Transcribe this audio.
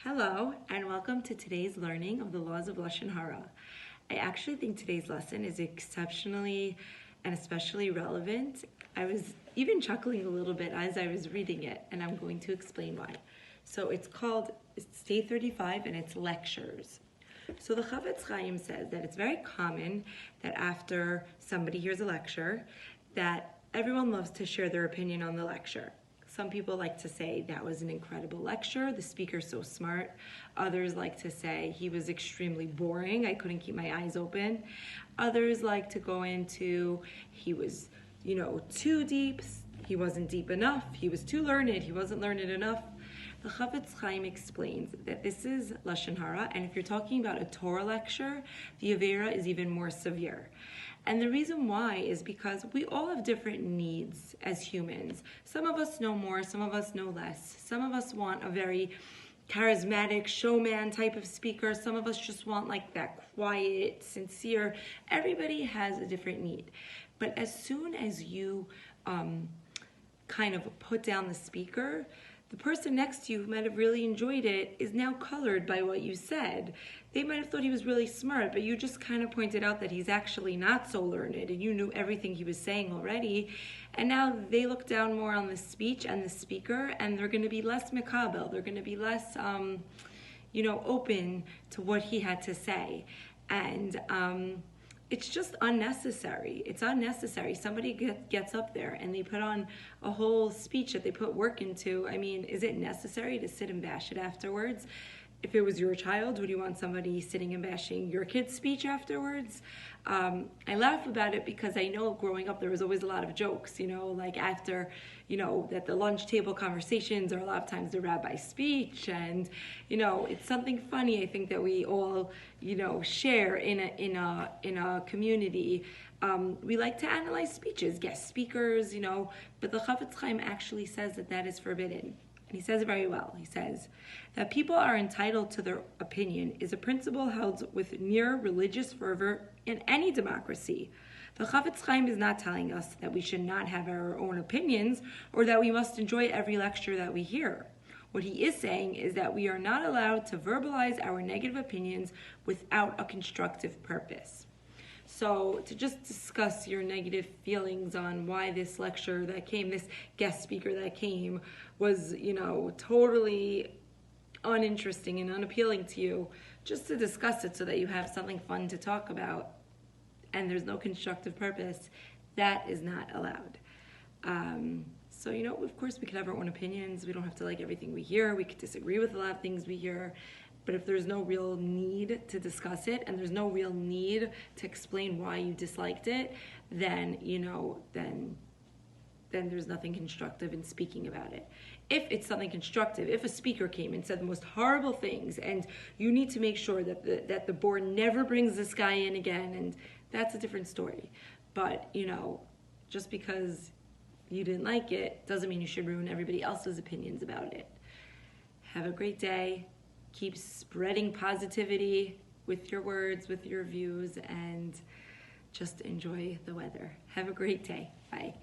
Hello, and welcome to today's learning of the laws of Lashon Hara. I actually think today's lesson is exceptionally and especially relevant. I was even chuckling a little bit as I was reading it, and I'm going to explain why. So it's day 35, and it's lectures. So the Chafetz Chaim says that it's very common that after somebody hears a lecture, that everyone loves to share their opinion on the lecture. Some people like to say that was an incredible lecture, the speaker's so smart. Others like to say he was extremely boring, I couldn't keep my eyes open. Others like to go into he was, too deep, he wasn't deep enough, he was too learned, he wasn't learned enough. The Chafetz Chaim explains that this is Lashon Hara, and if you're talking about a Torah lecture, the Avera is even more severe. And the reason why is because we all have different needs as humans. Some of us know more, some of us know less. Some of us want a very charismatic showman type of speaker. Some of us just want like that quiet, sincere. Everybody has a different need. But as soon as you kind of put down the speaker, the person next to you who might have really enjoyed it is now colored by what you said. They might have thought he was really smart, but you just kind of pointed out that he's actually not so learned, and you knew everything he was saying already. And now they look down more on the speech and the speaker, and they're going to be less mikabel. They're going to be less, open to what he had to say. And it's just unnecessary. It's unnecessary. Somebody gets up there and they put on a whole speech that they put work into. I mean, is it necessary to sit and bash it afterwards? If it was your child, would you want somebody sitting and bashing your kid's speech afterwards? I laugh about it because I know growing up there was always a lot of jokes, like after, at the lunch table conversations, or a lot of times the rabbi's speech, and, it's something funny I think that we all, share in a community. We like to analyze speeches, guest speakers, but the Chafetz Chaim actually says that is forbidden. And he says it very well. He says that people are entitled to their opinion is a principle held with near religious fervor in any democracy. The Chafetz Chaim is not telling us that we should not have our own opinions or that we must enjoy every lecture that we hear. What he is saying is that we are not allowed to verbalize our negative opinions without a constructive purpose. So to just discuss your negative feelings on why this lecture that came, this guest speaker that came was, totally uninteresting and unappealing to you, just to discuss it so that you have something fun to talk about and there's no constructive purpose, that is not allowed. So, of course we could have our own opinions. We don't have to like everything we hear. We could disagree with a lot of things we hear. But if there's no real need to discuss it and there's no real need to explain why you disliked it, then, then there's nothing constructive in speaking about it. If it's something constructive, if a speaker came and said the most horrible things and you need to make sure that the board never brings this guy in again, and that's a different story. But, just because you didn't like it doesn't mean you should ruin everybody else's opinions about it. Have a great day. Keep spreading positivity with your words, with your views, and just enjoy the weather. Have a great day. Bye.